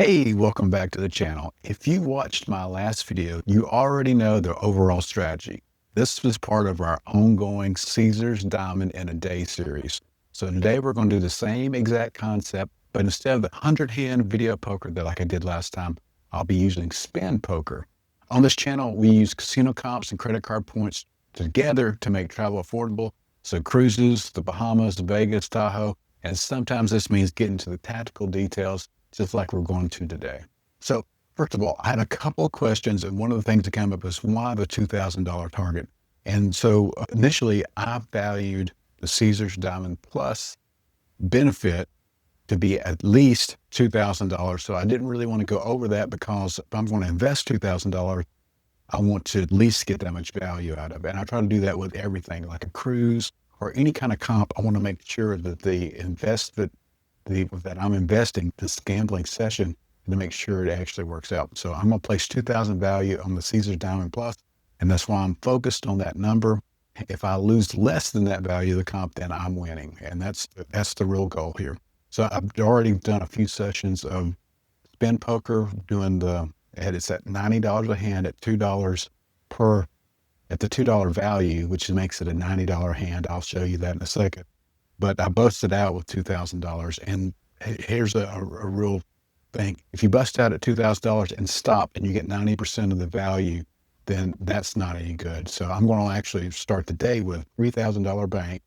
Hey, welcome back to the channel. If you watched my last video, you already know the overall strategy. This was part of our ongoing Caesar's Diamond in a Day series. So today we're going to do the same exact concept, but instead of the 100-hand video poker that like I did last time, I'll be using spin poker. On this channel, we use casino comps and credit card points together to make travel affordable. So cruises, the Bahamas, Vegas, Tahoe, and sometimes this means getting to the tactical details just like we're going to today. So first of all, I had a couple of questions, and one of the things that came up is why the $2,000 target? And so initially I valued the Caesar's Diamond Plus benefit to be at least $2,000. So I didn't really want to go over that because if I'm going to invest $2,000, I want to at least get that much value out of it. And I try to do that with everything, like a cruise or any kind of comp. I want to make sure that that I'm investing this gambling session to make sure it actually works out. So I'm going to place 2,000 value on the Caesar's Diamond Plus, and that's why I'm focused on that number. If I lose less than that value of the comp, then I'm winning, and that's the real goal here. So I've already done a few sessions of spin poker, it's at $90 a hand at $2 per, at the $2 value, which makes it a $90 hand. I'll show you that in a second. But I busted out with $2,000. And here's a real thing. If you bust out at $2,000 and stop and you get 90% of the value, then that's not any good. So I'm going to actually start the day with $3,000 bank.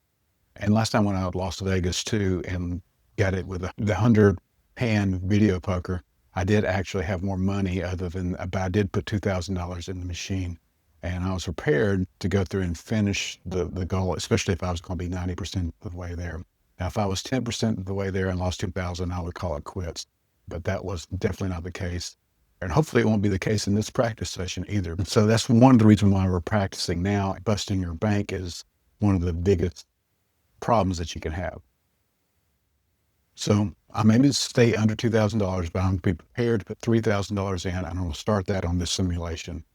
And last time when I went out Las Vegas too and got it with the 100-hand video poker, I did actually have more money but I did put $2,000 in the machine. And I was prepared to go through and finish the goal, especially if I was going to be 90% of the way there. Now, if I was 10% of the way there and lost 2,000, I would call it quits. But that was definitely not the case. And hopefully it won't be the case in this practice session either. So that's one of the reasons why we're practicing now. Busting your bank is one of the biggest problems that you can have. So I may stay under $2,000, but I'm prepared to put $3,000 in, and I'm going to start that on this simulation.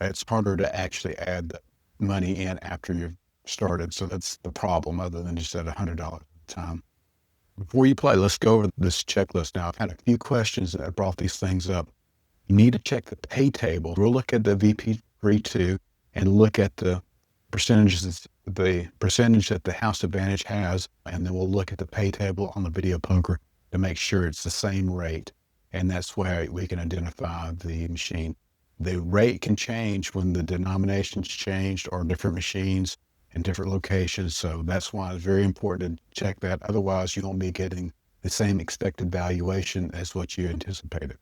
It's harder to actually add the money in after you've started. So that's the problem, other than just at $100 at a time. Before you play, let's go over this checklist now. I've had a few questions that brought these things up. You need to check the pay table. We'll look at the VP32 and look at the percentage that the house advantage has, and then we'll look at the pay table on the video poker to make sure it's the same rate. And that's where we can identify the machine. The rate can change when the denominations changed or different machines in different locations. So that's why it's very important to check that. Otherwise, you won't be getting the same expected valuation as what you anticipated.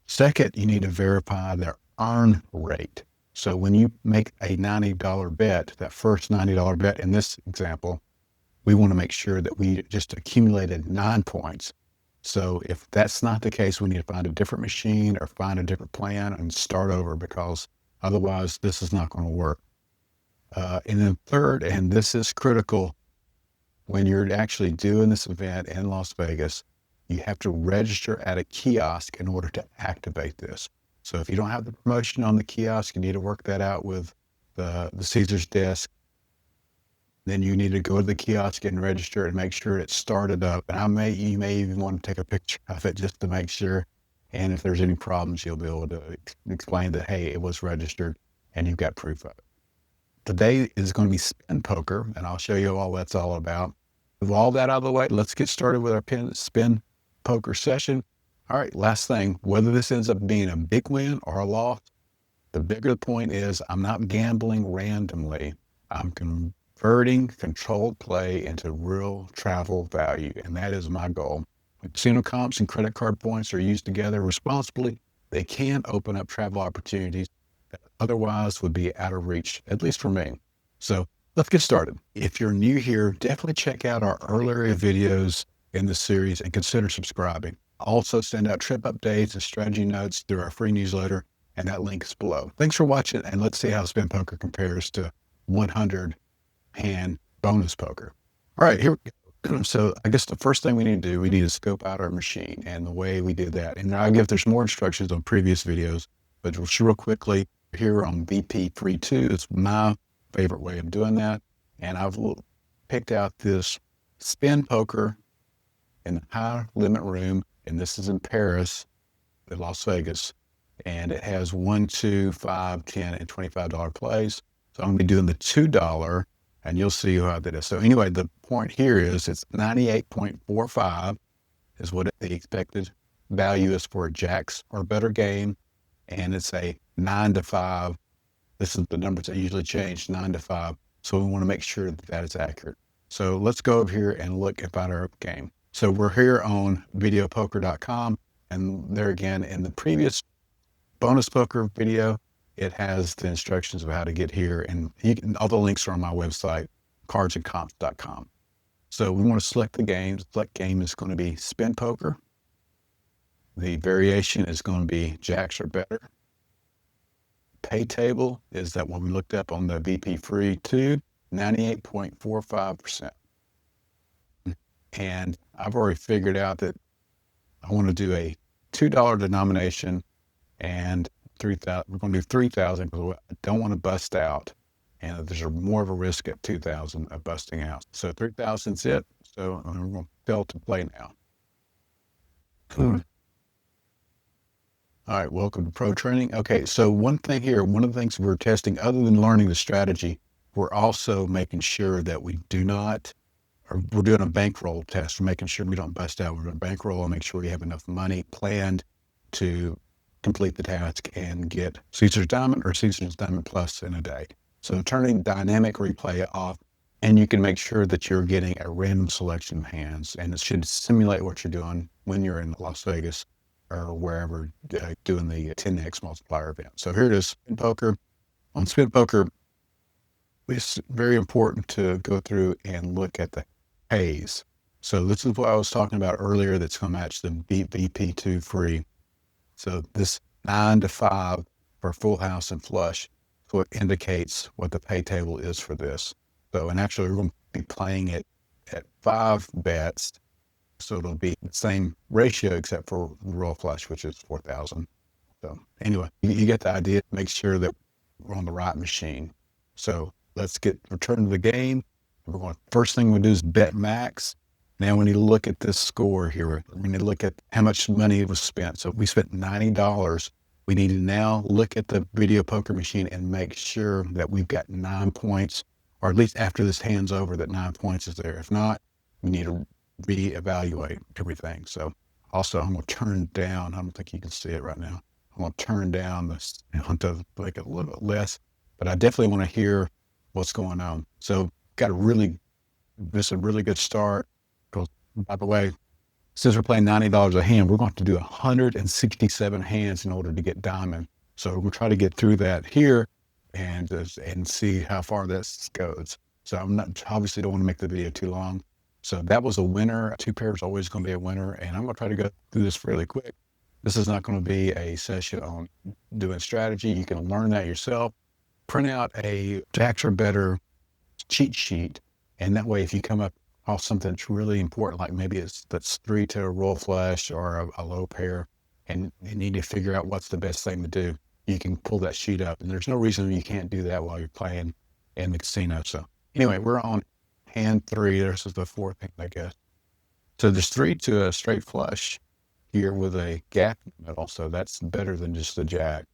Second, you need to verify their earn rate. So when you make a $90 bet, that first $90 bet in this example, we want to make sure that we just accumulated 9 points. So if that's not the case, we need to find a different machine or find a different plan and start over, because otherwise this is not going to work. And then third, and this is critical, when you're actually doing this event in Las Vegas, you have to register at a kiosk in order to activate this. So if you don't have the promotion on the kiosk, you need to work that out with the Caesar's desk. Then you need to go to the kiosk and register and make sure it's started up. And you may even want to take a picture of it just to make sure. And if there's any problems, you'll be able to explain that, hey, it was registered and you've got proof of it. Today is going to be spin poker, and I'll show you all that's all about. With all that out of the way, let's get started with our spin poker session. All right, last thing, whether this ends up being a big win or a loss, the bigger the point is I'm not gambling randomly. I'm converting controlled play into real travel value, and that is my goal. When casino comps and credit card points are used together responsibly, they can open up travel opportunities that otherwise would be out of reach, at least for me. So let's get started. If you're new here, definitely check out our earlier videos in the series and consider subscribing. I also send out trip updates and strategy notes through our free newsletter, and that link is below. Thanks for watching, and let's see how spin poker compares to 100-hand bonus poker. All right, here we go. So I guess the first thing we need to do, we need to scope out our machine, and the way we do that. And there's more instructions on previous videos, but just real quickly, here on VP32 is my favorite way of doing that. And I've picked out this spin poker in the high limit room and this is in Paris, in Las Vegas, and it has 1, 2, 5, 10, and $25 plays. So I'm gonna be doing the $2, and you'll see how that is. So anyway, the point here is it's 98.45 is what the expected value is for a jacks or better game, and it's a 9 to 5. This is the numbers that usually change, 9 to 5. So we want to make sure that that is accurate. So let's go over here and look and find our game. So we're here on videopoker.com, and there again, in the previous bonus poker video, it has the instructions of how to get here, and all the links are on my website, cardsandcomps.com. So we want to select the game. Select game is going to be spin poker. The variation is going to be jacks or better. Pay table is that one we looked up on the VP free 2, 98.45%. And I've already figured out that I want to do a $2 denomination and 3,000. We're going to do 3,000 because I don't want to bust out. And there's more of a risk at 2,000 of busting out. So 3,000 is it. So we're going to tell to play now. All right, welcome to Pro Training. Okay, so one thing here, one of the things we're testing, other than learning the strategy, we're also making sure that we do not, or we're doing a bankroll test. We're making sure we don't bust out. We're doing a bankroll and make sure we have enough money planned to complete the task and get Caesar's Diamond or Caesar's Diamond Plus in a day. So turning dynamic replay off, and you can make sure that you're getting a random selection of hands, and it should simulate what you're doing when you're in Las Vegas or wherever doing the 10x multiplier event. So here it is, spin poker. On spin poker, it's very important to go through and look at the pays. So this is what I was talking about earlier that's going to match the VP2 free. So this 9 to 5 for full house and flush, so it indicates what the pay table is for this. So, and actually we're going to be playing it at 5 bets. So it'll be the same ratio except for royal flush, which is 4,000. So anyway, you get the idea. Make sure that we're on the right machine. So let's return to the game. We're going, first thing we do is bet max. Now we need to look at this score here. We need to look at how much money was spent. So we spent $90. We need to now look at the video poker machine and make sure that we've got 9 points, or at least after this hand's over, that 9 points is there. If not, we need to reevaluate everything. So also I'm going to turn down, I don't think you can see it right now. I'm going to turn down this to make it a little bit less, but I definitely want to hear what's going on. So got this is a really good start. Because by the way, since we're playing $90 a hand, we're going to have to do 167 hands in order to get diamond. So we'll try to get through that here and see how far this goes. So I'm not, obviously don't want to make the video too long. So that was a winner. 2 pairs always going to be a winner. And I'm going to try to go through this fairly quick. This is not going to be a session on doing strategy. You can learn that yourself. Print out a jacks or better cheat sheet. And that way, if you come up off something that's really important, like maybe that's 3 to a royal flush or a low pair, and you need to figure out what's the best thing to do, you can pull that sheet up. And there's no reason you can't do that while you're playing in the casino. So anyway, we're on hand 3. This is the 4th hand, I guess. So there's 3 to a straight flush here with a gap in the middle. So that's better than just a jack.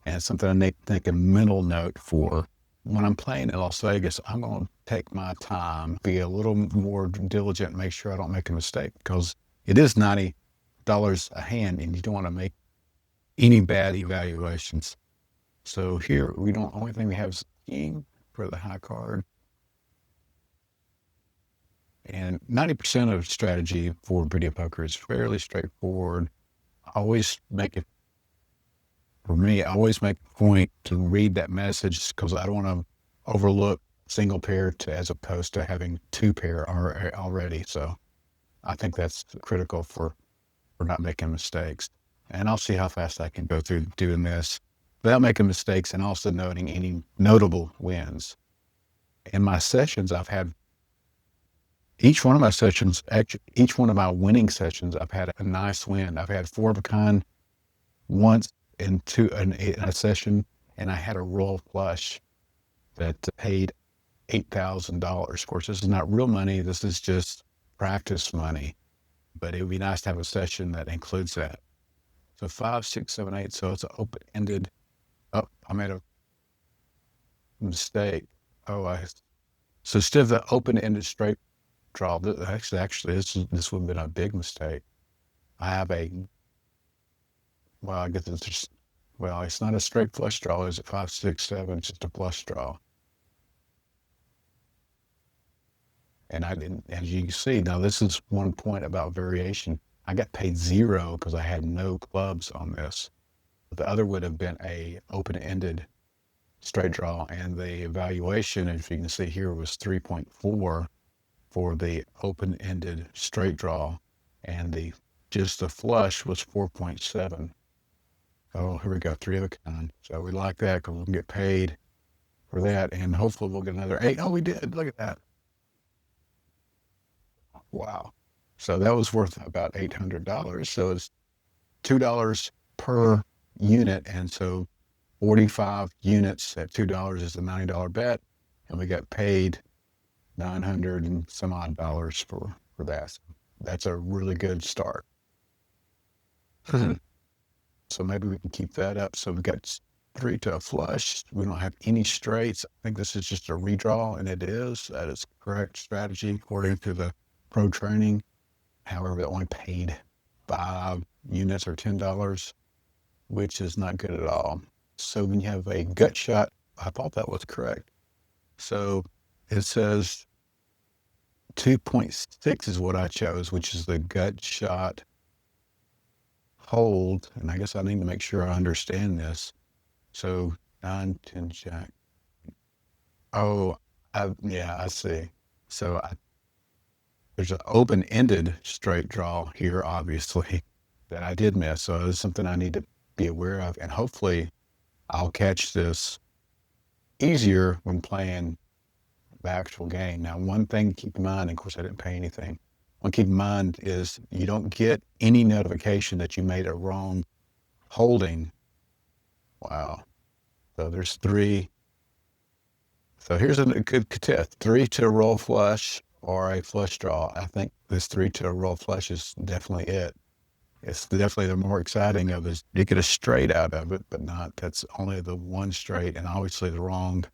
And it's something I need to take a mental note for. When I'm playing in Las Vegas, I'm going to take my time, be a little more diligent, make sure I don't make a mistake, because it is $90 a hand and you don't want to make any bad evaluations. So here, only thing we have is king for the high card. And 90% of strategy for video poker is fairly straightforward. For me, I always make a point to read that message because I don't want to overlook single pair as opposed to having 2 pair already. So I think that's critical for not making mistakes. And I'll see how fast I can go through doing this without making mistakes and also noting any notable wins. In my sessions, I've had each one of my winning sessions, I've had a nice win. I've had 4 of a kind once in a session, and I had a royal flush that paid $8,000. Of course, this is not real money. This is just practice money. but it would be nice to have a session that includes that. So 5, 6, 7, 8. So it's an open-ended. Oh, I made a mistake. So instead of the open-ended straight draw, actually, this would have been a big mistake. I have I guess it's just, it's not a straight flush draw. Is it 5, 6, 7? It's just a flush draw. And I didn't, as you can see, now this is one point about variation. I got paid 0 because I had no clubs on this. The other would have been a open-ended straight draw, and the evaluation, as you can see here, was 3.4 for the open-ended straight draw, and just the flush was 4.7. Oh, here we go, 3 of a kind. So we like that because we'll get paid for that, and hopefully we'll get another 8. Oh, we did. Look at that. Wow. So that was worth about $800. So it's $2 per unit, and so 45 units at $2 is a $90 bet, and we got paid 900 and some odd dollars for that. So that's a really good start. So maybe we can keep that up. So we got 3 to a flush. We don't have any straights. I think this is just a redraw, and it is. That is correct strategy according to the pro training. However, it only paid 5 units or $10, which is not good at all. So when you have a gut shot, I thought that was correct. So it says 2.6 is what I chose, which is the gut shot hold. And I guess I need to make sure I understand this. So 9, 10, jack. Oh, yeah, I see. So there's an open-ended straight draw here, obviously, that I did miss. So it's something I need to be aware of. And hopefully I'll catch this easier when playing the actual game. Now, one thing to keep in mind, and of course I didn't pay anything, one to keep in mind is you don't get any notification that you made a wrong holding. Wow. So there's 3. So here's a good test. 3 to a roll flush or a flush draw. I think this 3 to a roll flush is definitely it. It's definitely the more exciting of it. You get a straight out of it, but that's only the one straight, and obviously the wrong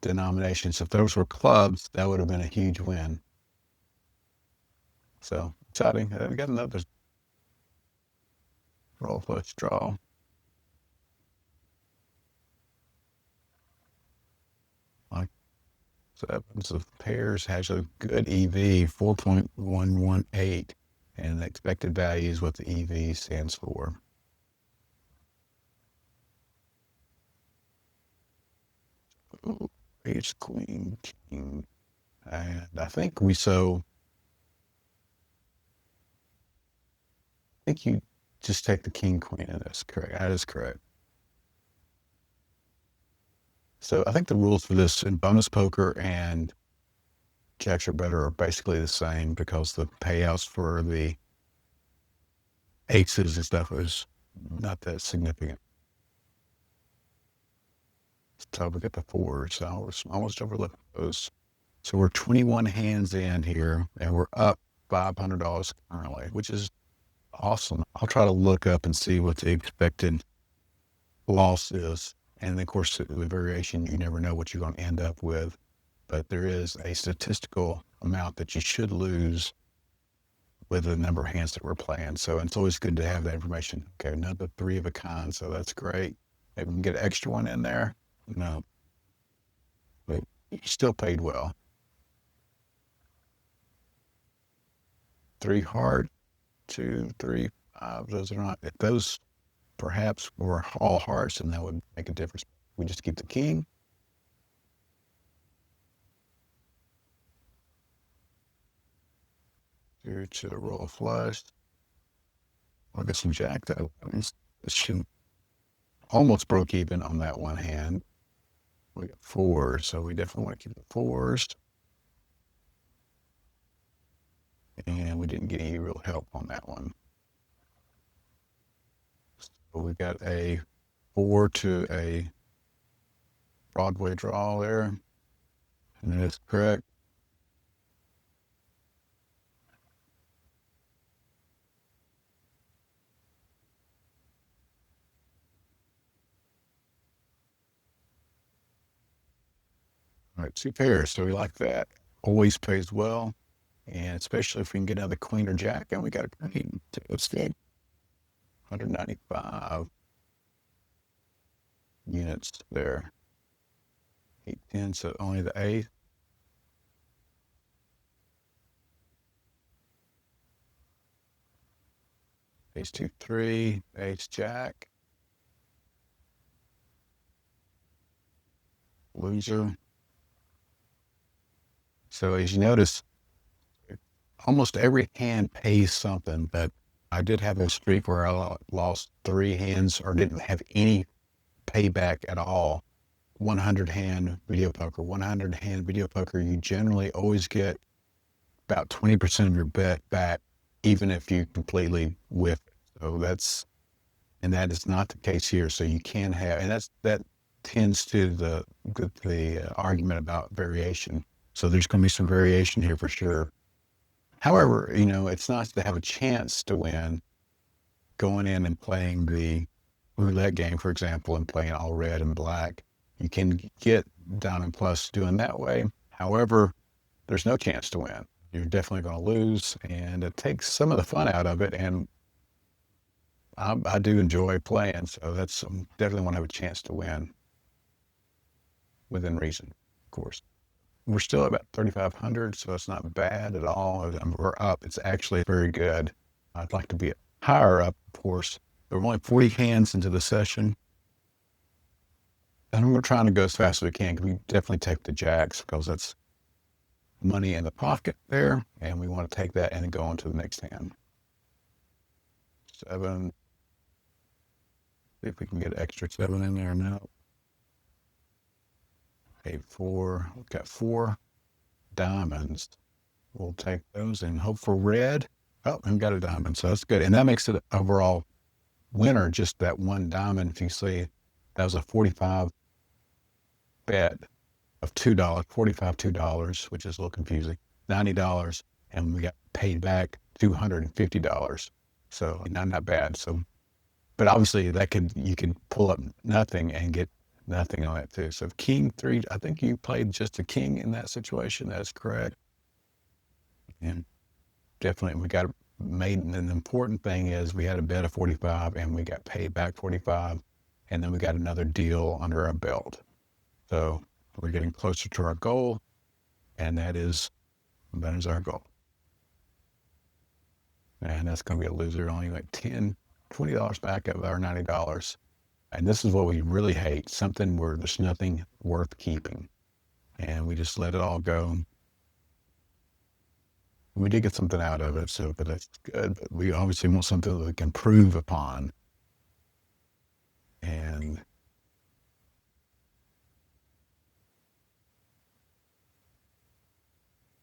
denominations. If those were clubs, that would have been a huge win. So exciting. We got another roll flush draw. Like sevens of pairs has a good EV, 4.118, and the expected value is what the EV stands for. Ooh, ace, queen, king. And I think you just take the king, queen, and that's correct. That is correct. So I think the rules for this in bonus poker and jacks or better are basically the same because the payouts for the aces and stuff is not that significant. So we got the 4s. So I was almost overlooked those. So we're 21 hands in here, and we're up $500 currently, which is awesome. I'll try to look up and see what the expected loss is. And of course, the variation, you never know what you're going to end up with. But there is a statistical amount that you should lose with the number of hands that we're playing. So it's always good to have that information. Okay, another 3 of a kind. So that's great. Maybe we can get an extra one in there. No, but you still paid well. 3 hard, 2, 3, 5. Those are not, if those perhaps were all hearts, and that would make a difference. We just keep the king. Here to roll a flush. I'll get some jack though. This should almost broke even on that one hand. We got 4s, so we definitely want to keep the 4s. And we didn't get any real help on that one. So we got a 4 to a Broadway draw there. And that's correct. All right, 2 pairs. So we like that. Always pays well. And especially if we can get another queen or jack, and we got a queen. Let's go. 195 units there. 8, 10, so only the eighth. Ace 2, 3, ace jack. Loser. So as you notice, almost every hand pays something, but I did have a streak where I lost 3 hands or didn't have any payback at all. 100 hand video poker, 100 hand video poker, you generally always get about 20% of your bet back, even if you completely whiff it. So and that is not the case here. So you can have, and that tends to the argument about variation. So there's going to be some variation here for sure. However, it's nice to have a chance to win going in and playing the roulette game, for example, and playing all red and black. You can get diamond plus doing that way. However, there's no chance to win. You're definitely going to lose, and it takes some of the fun out of it. And I do enjoy playing, so that's definitely want to have a chance to win within reason, of course. We're still at about 3,500, so it's not bad at all. We're up. It's actually very good. I'd like to be higher up, of course. But we're only 40 hands into the session. And we're trying to go as fast as we can. We definitely take the jacks because that's money in the pocket there. And we want to take that and go on to the next hand. 7. See if we can get extra 7 in there now. 8, 4. We've got 4 diamonds. We'll take those and hope for red. Oh, and got a diamond, so that's good. And that makes it overall winner, just that one diamond. If you see, that was a 45 bet of $2, 45 $2, which is a little confusing, $90, and we got paid back $250. So not bad. So, but obviously you can pull up nothing and get nothing on it too. So king 3, I think you played just a king in that situation. That's correct. And definitely we got made, and the important thing is we had a bet of 45 and we got paid back 45, and then we got another deal under our belt. So we're getting closer to our goal, and that is our goal. And that's going to be a loser, only like $10, $20 back of our $90. And this is what we really hate, something where there's nothing worth keeping. And we just let it all go. We did get something out of it, so but that's good. But we obviously want something that we can improve upon. And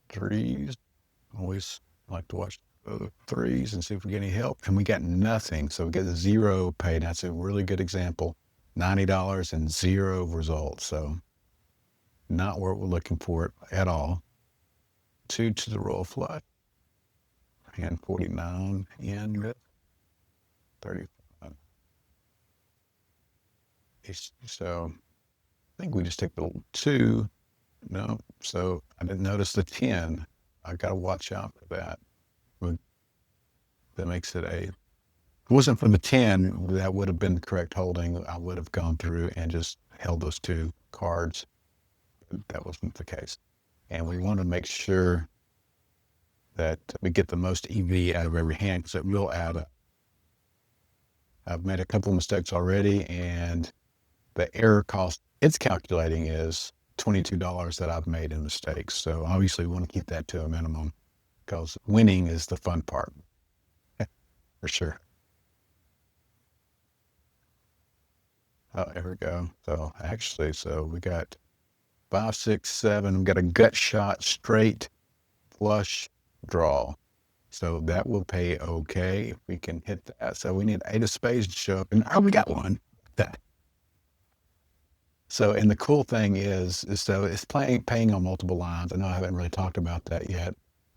threes, always like to watch the threes and see if we get any help. And we got nothing, so we get 0 paid. That's a really good example. $90 and 0 results. So not what we're looking for at all. 2 to the royal flush. Hand 49 in 35. So I think we just take the 2. No, so I didn't notice the 10. I got to watch out for that. That makes it a. If it wasn't for the 10, that would have been the correct holding. I would have gone through and just held those 2 cards. That wasn't the case. And we want to make sure that we get the most EV out of every hand, because it will add up. I've made a couple of mistakes already, and the error cost it's calculating is $22 that I've made in mistakes. So obviously we want to keep that to a minimum, because winning is the fun part. For sure. Oh, there we go. So actually, we got 5, 6, 7. We got a gut shot straight flush draw. So that will pay okay if we can hit that. So we need 8 of spades to show up, and we got one. That. So, and the cool thing is so it's paying on multiple lines. I know I haven't really talked about that yet,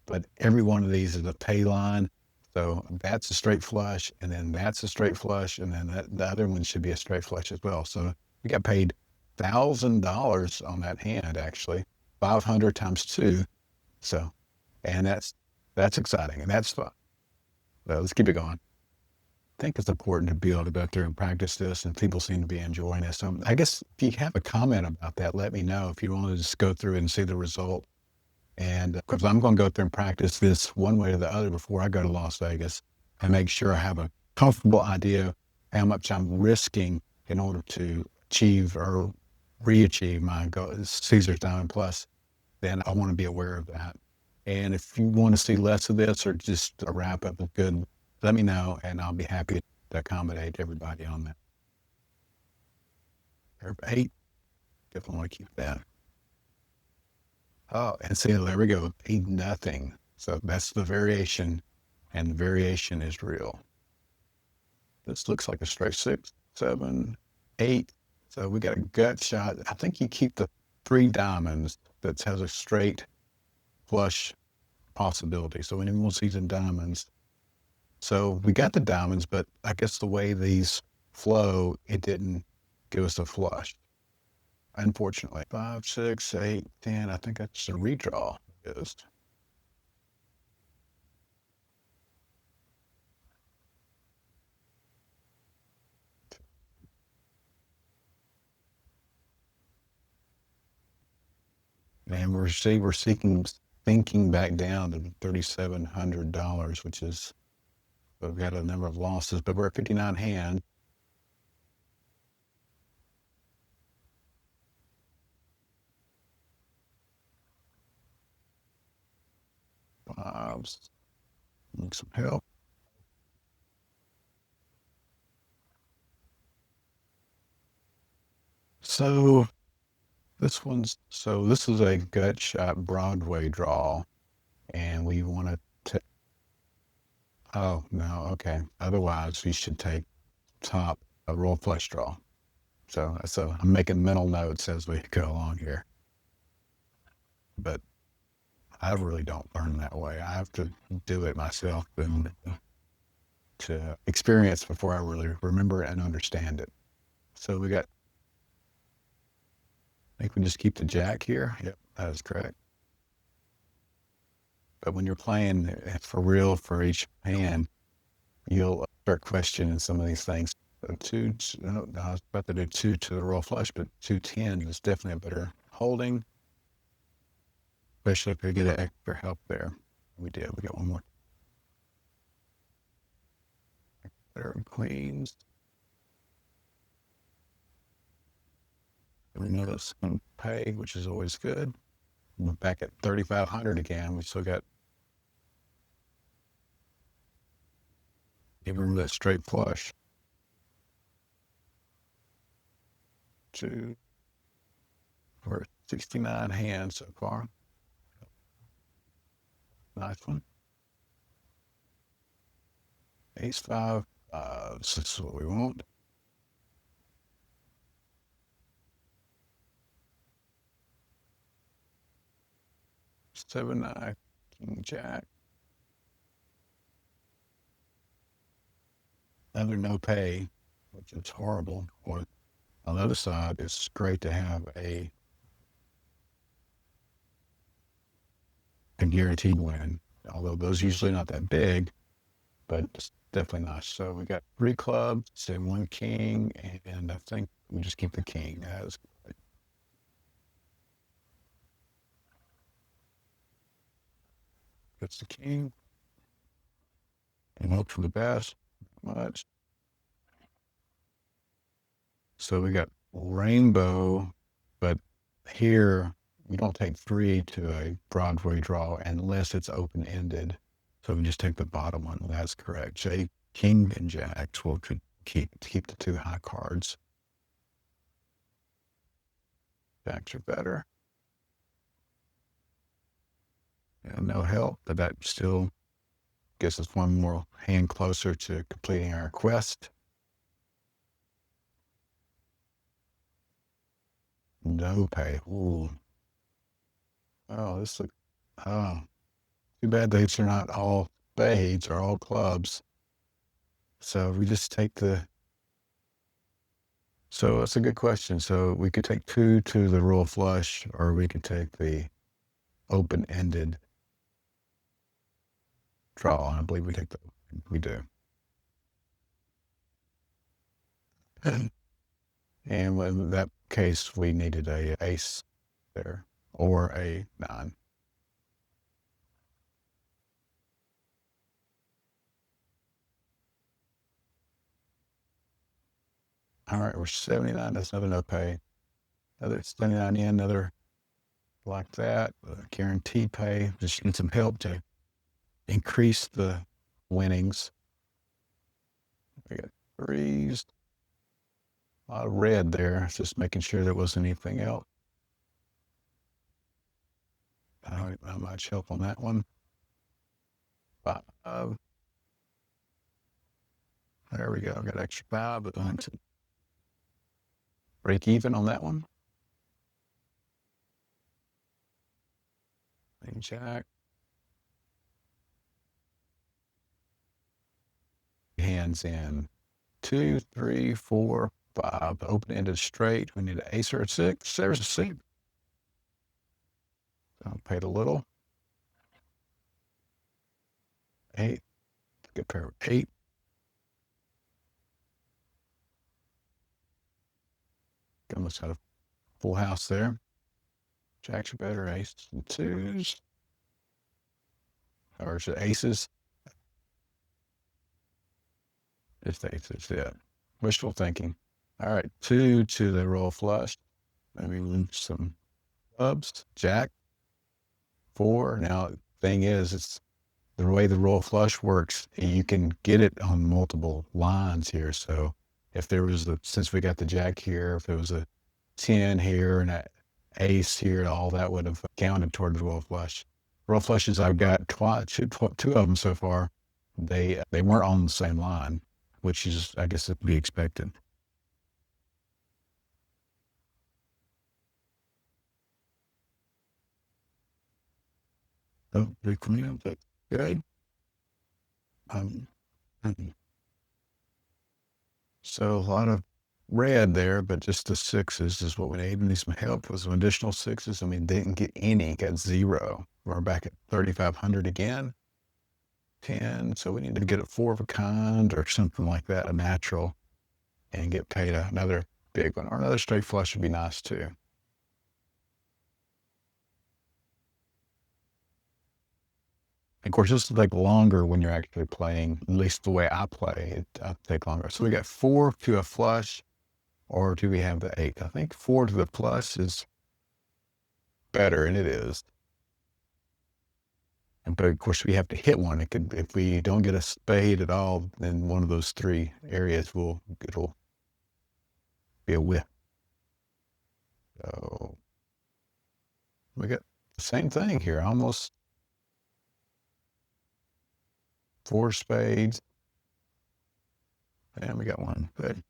but every one of these is a pay line. So that's a straight flush, and then that's a straight flush, and then the other one should be a straight flush as well. So we got paid $1,000 on that hand, actually. 500 times two. So, and that's exciting and that's fun. So let's keep it going. I think it's important to be able to go through and practice this, and people seem to be enjoying it. So I guess if you have a comment about that, let me know if you want to just go through and see the result. And because I'm going to go through and practice this one way or the other before I go to Las Vegas and make sure I have a comfortable idea how much I'm risking in order to achieve or re-achieve my goal, Caesar's Diamond Plus, then I want to be aware of that. And if you want to see less of this or just a wrap up is good, let me know and I'll be happy to accommodate everybody on that. Curve 8, definitely want to keep that. Oh, and see, there we go, 8 nothing. So that's the variation, and the variation is real. This looks like a straight 6, 7, 8. So we got a gut shot. I think you keep the 3 diamonds that has a straight flush possibility. So anyone sees in diamonds. So we got the diamonds, but I guess the way these flow, it didn't give us a flush. Unfortunately, 5, 6, 8, 10. I think that's a redraw. Is and we're seeking thinking back down to $3,700, which is we've got a number of losses, but we're at 59 hands. Fives, need some help. So this is a gut shot Broadway draw, and we want to. Oh no, okay. Otherwise, we should take top a roll flush draw. So I'm making mental notes as we go along here, but I really don't learn that way. I have to do it myself and to experience before I really remember and understand it. So we got, I think we just keep the jack here. Yep, that is correct. But when you're playing for real for each hand, you'll start questioning some of these things. So no, I was about to do 2 to the roll flush, but 210 is definitely a better holding, especially if we get an extra help there. We did. We got one more. There, queens. We know that's going to pay, which is always good. We're back at 3,500 again. We still got even that straight flush. 2, we're at 69 hands so far. Nice one. Ace 5, this is what we want. 7, 9, King Jack. Another no pay, which is horrible. Or on the other side, it's great to have a guaranteed win. Although those usually not that big, but it's definitely nice. So we got 3 clubs, say 1 king, and I think we just keep the king as that's the king, and hope for the best. Much. So we got rainbow, but here you don't take 3 to a Broadway draw unless it's open ended. So we just take the bottom one. That's correct. J, king, and jacks will keep the 2 high cards. Jacks are better. And no help, but that still gives us one more hand closer to completing our quest. No pay. Ooh. Oh, this looks. Oh, too bad these are not all spades or all clubs. So we just take the So that's a good question. So we could take two to the royal flush, or we could take the open-ended draw. I believe we take the, we do. And in that case, we needed a ace there or a nine. All right, we're 79. That's another no pay. Another 79 in, another like that. Guaranteed pay. Just need some help to increase the winnings. We got threes. A lot of red there. Just making sure there wasn't anything else. Not much help on that one. Five. There we go. Got extra five, but going to break even on that one. Jack. Hands in. 2, 3, 4, 5. Open-ended straight. We need an ace or a six. There's a six. I'll pay a little. 8. Good pair of 8. Almost got a full house there. Jacks are better. Aces and twos. Or is it aces? Just aces, yeah. Wishful thinking. All right, 2 to the royal flush. Maybe some clubs. Jack. 4. Now, thing is, it's the way the royal flush works. You can get it on multiple lines here. So if there was since we got the jack here, if there was a 10 here and an ace here, all that would have counted toward the royal flush. Royal flushes, I've got two of them so far. They weren't on the same line, which is, I guess, to be expected. Oh, big cleanup. That's good. Um, so a lot of red there, but just the sixes is what we need. We need some help with some additional sixes. I mean, didn't get any, got 0. We're back at 3,500 again. 10. So we need to get a 4 of a kind or something like that, a natural, and get paid another big one. Or another straight flush would be nice too. Of course, this will take longer when you're actually playing, at least the way I play, it'll take longer. So we got 4 to a flush, or do we have the 8? I think 4 to the plus is better, and it is. But of course, we have to hit one. If we don't get a spade at all, then one of those 3 areas it'll be a whiff. So we got the same thing here, almost 4 spades. And we got one. Good.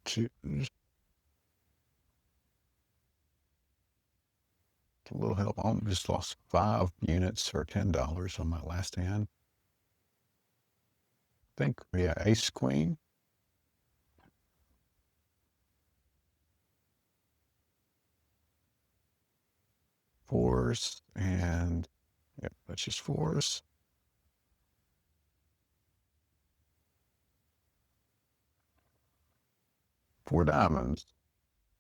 Choose. A little help. I just lost 5 units or $10 on my last hand. I think, yeah, ace queen. Fours, and yeah, that's just fours. 4 diamonds.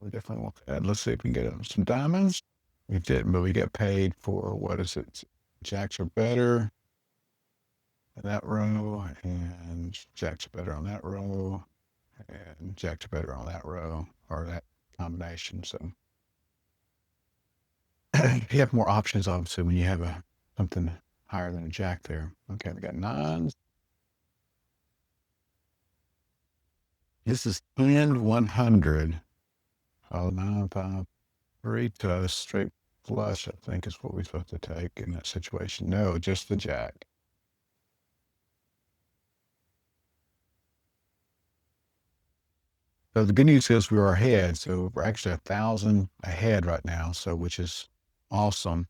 We definitely want that. Let's see if we can get some diamonds. We didn't, but we get paid for, what is it? Jacks are better in that row, and jacks are better on that row, and jacks are better on that row, or that combination. So you have more options, obviously, when you have something higher than a jack there. Okay, we got nines. This is 10, 100. Oh, 9, 5, 3 to a straight flush, I think is what we're supposed to take in that situation. No, just the jack. So the good news is we are ahead. So we're actually 1,000 ahead right now. So which is awesome.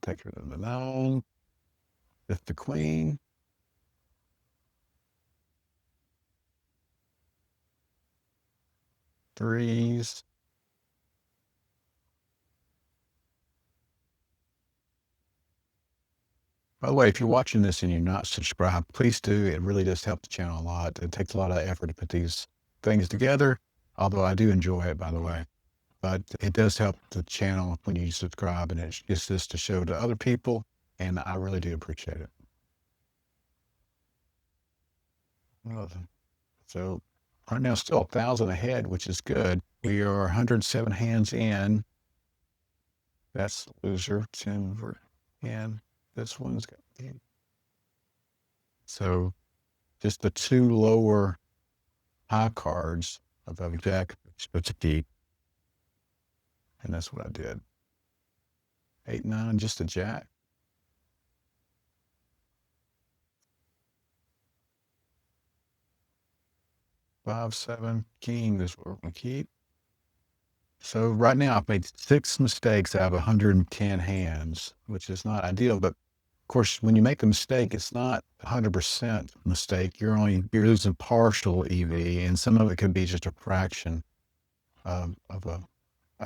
Take her to the 9. Lift the queen. threes. By the way, if you're watching this and you're not subscribed, please do. It really does help the channel a lot. It takes a lot of effort to put these things together, although I do enjoy it, by the way. But it does help the channel when you subscribe, and it gets this to show to other people, and I really do appreciate it. Well, so right now, still 1,000 ahead, which is good. We are 107 hands in. That's loser 10 and this one's got eight. So just the two lower high cards of a jack, it's a deep, and that's what I did. 8-9, just a jack. 5-7 king. This we're gonna keep. So right now I've made 6 mistakes out of 110 hands, which is not ideal. But of course, when you make a mistake, it's not 100% mistake. You're losing partial EV, and some of it could be just a fraction of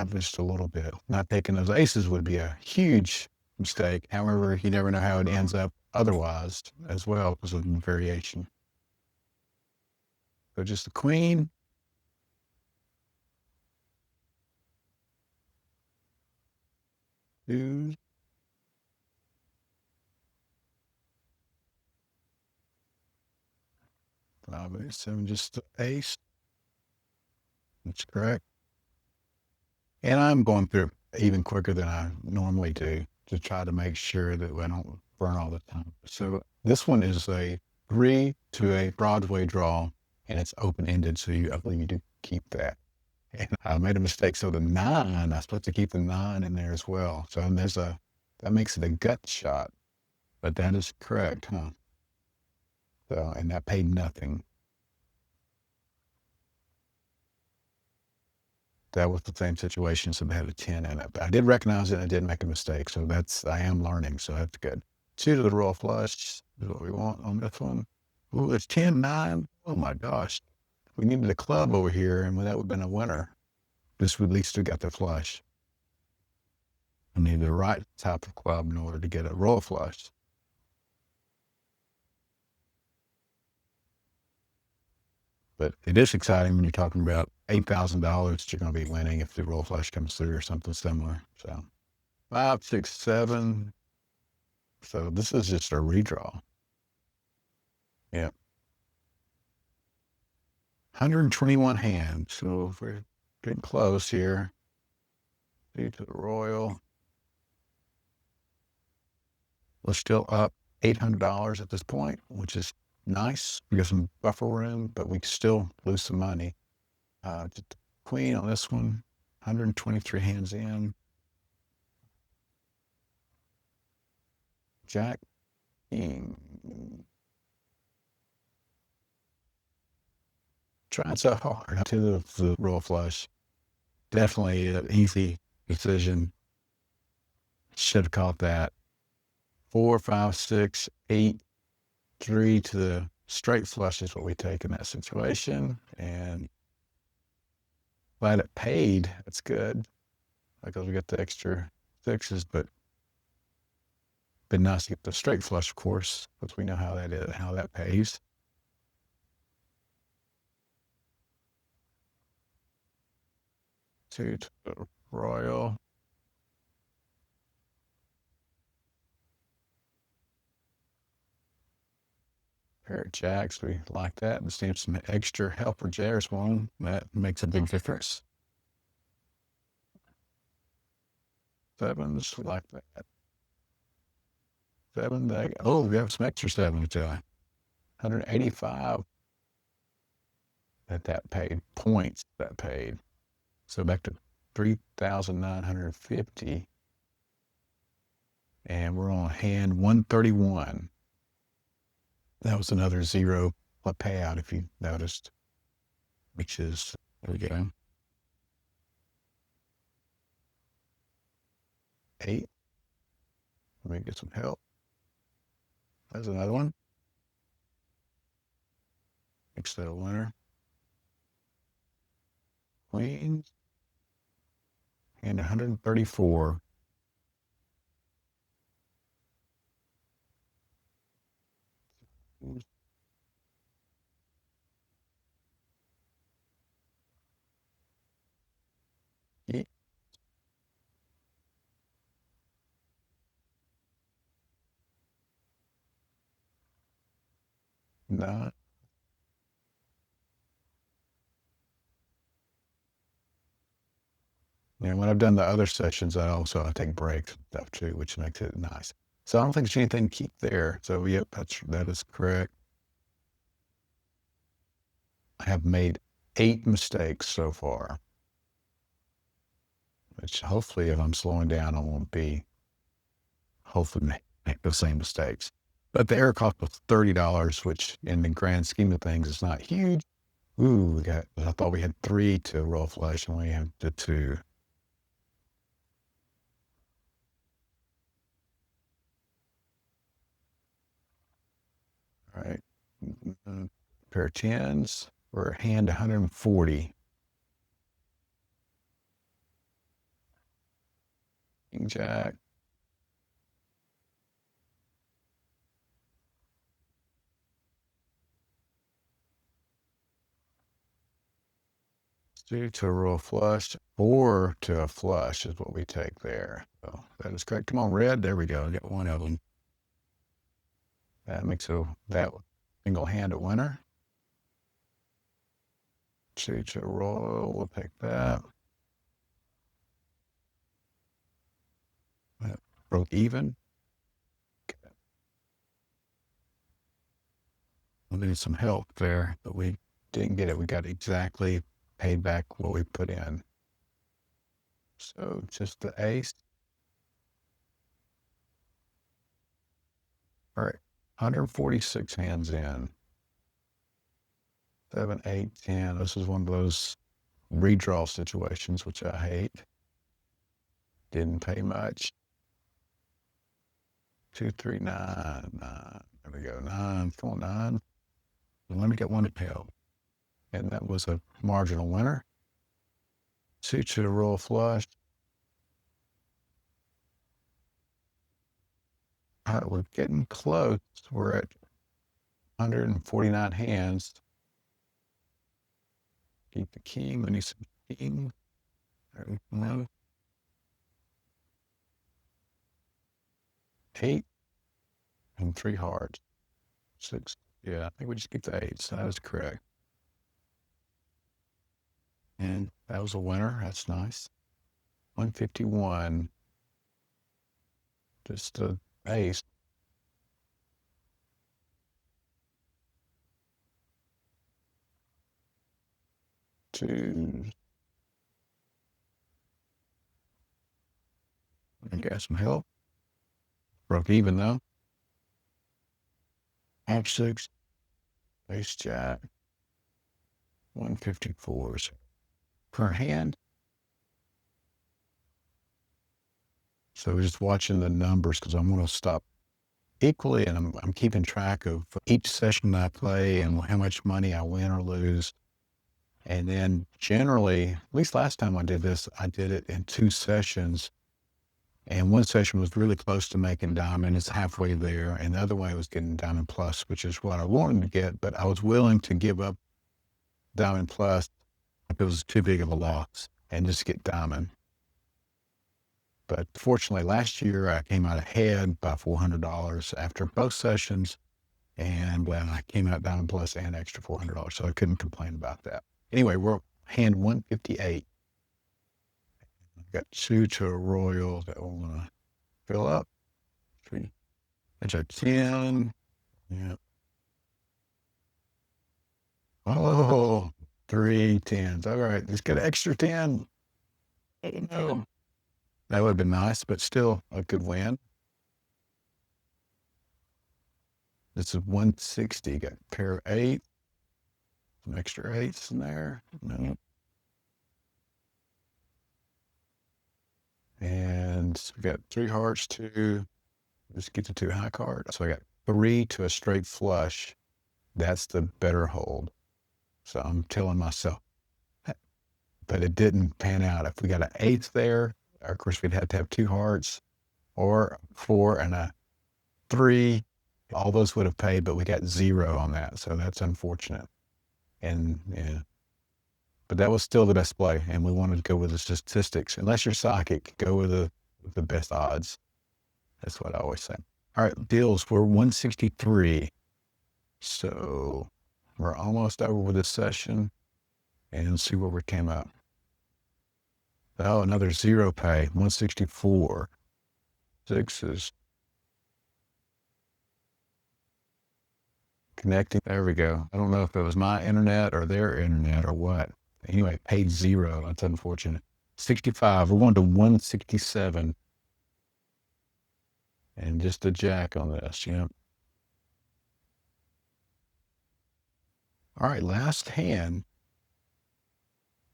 just a little bit. Not taking those aces would be a huge mistake. However, you never know how it ends up otherwise as well because of the variation. So just the queen. Two. 5-8-7, just the ace. That's correct. And I'm going through even quicker than I normally do to try to make sure that I don't burn all the time. So this one is a 3 to a Broadway draw, and it's open-ended, so I believe you do keep that. And I made a mistake. So the 9, I'm supposed to keep the 9 in there as well. So that makes it a gut shot, but that is correct, huh? So, and that paid nothing. That was the same situation, so they had a 10 in it. But I did recognize it and I did make a mistake. So I am learning. So that's good. 2 to the royal flush is what we want on this one. Ooh, it's 10-9. Oh my gosh. We needed a club over here, and that would have been a winner. This would at least have got the flush. I need the right type of club in order to get a royal flush. But it is exciting when you're talking about $8,000 you're going to be winning if the royal flush comes through or something similar. So 5, 6, 7. So this is just a redraw. Yeah. 121 hands. So if we're getting close here. 2 to the royal. We're still up $800 at this point, which is nice. We got some buffer room, but we still lose some money. Just queen on this one. 123 hands in. Jack, king. Trying so hard to the royal flush. Definitely an easy decision. Should have caught that. 4, 5, 6, 8, 3 to the straight flush is what we take in that situation. And glad it paid. That's good because we got the extra sixes, but been nice to get the straight flush, of course, because we know how that is, how that pays. 2 to the royal. Pair of jacks, we like that. Let's see some extra helper jars one. That makes a big difference. 7s, we like that. 7, oh, we have some extra 7s today. 185 that paid, points that paid. So back to 3,950. And we're on hand 131. That was another zero payout, if you noticed, which is, there we go. 8. Let me get some help. There's another one. Makes that a winner. Queen and 134. Yeah, nine. And when I've done the other sessions, I take breaks and stuff too, which makes it nice. So I don't think there's anything to keep there. So yep, that is correct. I have made 8 mistakes so far, which hopefully if I'm slowing down, I won't be hopefully make the same mistakes. But the air cost was $30, which in the grand scheme of things is not huge. Ooh, I thought we had 3 to roll flush and we have the 2. All right. Pair of tens or hand 140. King jack. Two to a roll flush or to a flush is what we take there. So that is correct. Come on, red. There we go. I got one of them. That makes that single hand a winner. Two to a roll. We'll take that. That broke even. Okay. We need some help there, but we didn't get it. We got exactly paid back what we put in. So just the ace. All right. 146 hands in. 7, 8, 10. This is one of those redraw situations, which I hate. Didn't pay much. 2, 3, 9, 9. There we go. 9. Come on, 9. Let me get one to pale. And that was a marginal winner. 2 to the roll flush. All right, we're getting close. We're at 149 hands. Keep the king. We need some king. There we go. 8 and 3 hearts. 6. Yeah, I think we just keep the 8s. That is correct. And that was a winner. That's nice. 151. Just a ace. 2. I got some help. Broke even though. Half 6. Ace jack. 154s per hand. So we're just watching the numbers because I'm going to stop equally, and I'm keeping track of each session that I play and how much money I win or lose. And then generally, at least last time I did this, I did it in 2 sessions. And one session was really close to making diamond. It's halfway there. And the other way was getting diamond plus, which is what I wanted to get. But I was willing to give up diamond plus if it was too big of a loss and just get diamond. But fortunately, last year I came out ahead by $400 after both sessions. And when I came out diamond plus and extra $400. So I couldn't complain about that. Anyway, we're hand 158. I've got 2 to a royal that we're going to fill up. 3. That's a 10. Yeah. Oh, 3 10s. All right. Let's get an extra 10. Oh, no. That would have been nice, but still a good win. This is 160. Got a pair of 8. Some extra 8s in there. No. And we got 3 hearts, 2. Just get the 2 high cards. So I got 3 to a straight flush. That's the better hold. So I'm telling myself, but it didn't pan out. If we got an 8 there, of course, we'd have to have 2 hearts or 4 and a 3. All those would have paid, but we got 0 on that, so that's unfortunate. And yeah, but that was still the best play, and we wanted to go with the statistics. Unless you're psychic, go with the best odds. That's what I always say. All right, deals were 163. So we're almost over with this session, and see where we came up. Oh, another 0 pay, 164. Sixes. Connecting. There we go. I don't know if it was my internet or their internet or what. Anyway, paid 0. That's unfortunate. 65. We're going to 167. And just a jack on this, All right, last hand.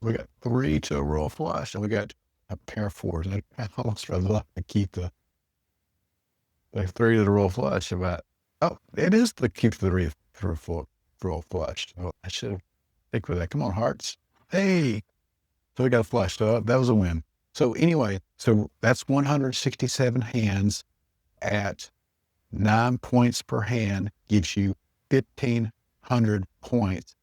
We got 3 to a royal flush, and we got a pair of 4s. I almost rather like to keep the 3 to the royal flush. Oh, it is the keep the 3 for royal flush. Oh, I should have stick with that. Come on, hearts. Hey. So we got a flush. So that was a win. So anyway, so that's 167 hands at 9 points per hand gives you 1,500 points.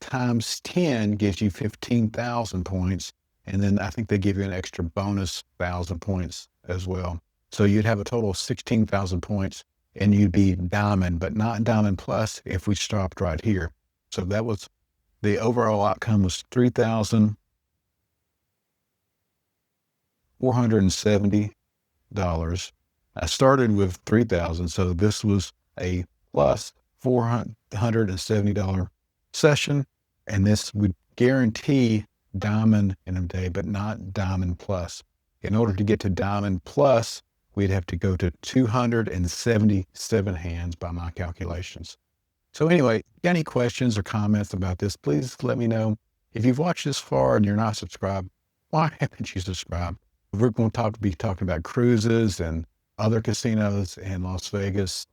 Times 10 gives you 15,000 points. And then I think they give you an extra bonus 1,000 points as well. So you'd have a total of 16,000 points, and you'd be diamond, but not diamond plus if we stopped right here. So that was the overall outcome was $3,470. I started with 3,000, so this was a plus $470 session, and this would guarantee diamond in a day, but not diamond plus. In order to get to diamond plus, we'd have to go to 277 hands by my calculations. So anyway, if you got any questions or comments about this, please let me know. If you've watched this far and you're not subscribed, why haven't you subscribed? We're going to be talking about cruises and other casinos in Las Vegas,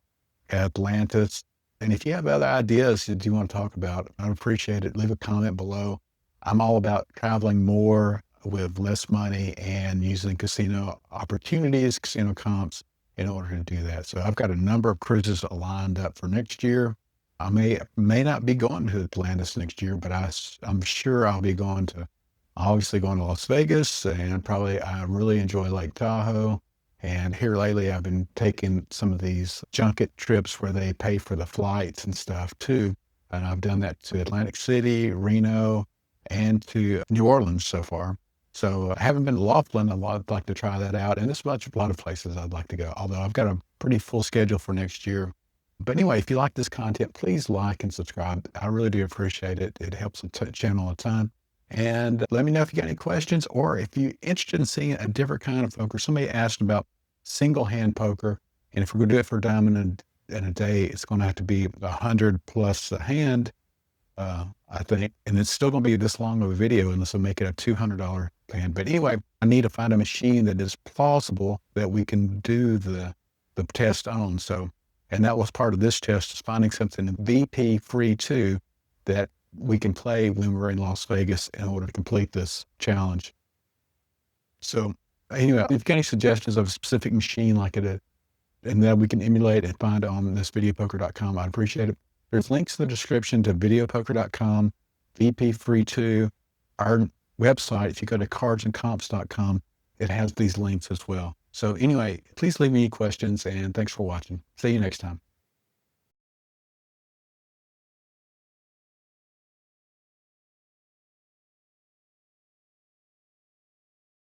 Atlantis. And if you have other ideas that you want to talk about, I'd appreciate it. Leave a comment below. I'm all about traveling more with less money and using casino opportunities, casino comps in order to do that. So I've got a number of cruises lined up for next year. I may not be going to Atlantis next year, but I'm sure I'll be obviously going to Las Vegas, and I really enjoy Lake Tahoe. And here lately, I've been taking some of these junket trips where they pay for the flights and stuff too. And I've done that to Atlantic City, Reno, and to New Orleans so far. So I haven't been to Laughlin. I'd like to try that out. And there's a lot of places I'd like to go, although I've got a pretty full schedule for next year. But anyway, if you like this content, please like and subscribe. I really do appreciate it. It helps the channel a ton. And let me know if you got any questions, or if you're interested in seeing a different kind of poker. Somebody asked about single hand poker. And if we're going to do it for diamond in a day, it's going to have to be 100 plus a hand, I think. And it's still going to be this long of a video unless I make it a $200 hand. But anyway, I need to find a machine that is plausible that we can do the test on. And that was part of this test, is finding something VP free too that we can play when we're in Las Vegas in order to complete this challenge. So anyway, if you've got any suggestions of a specific machine like it, and that we can emulate and find on this videopoker.com, I'd appreciate it. There's links in the description to videopoker.com, VP free 2, our website. If you go to cardsandcomps.com, it has these links as well. So anyway, please leave me any questions, and thanks for watching. See you next time.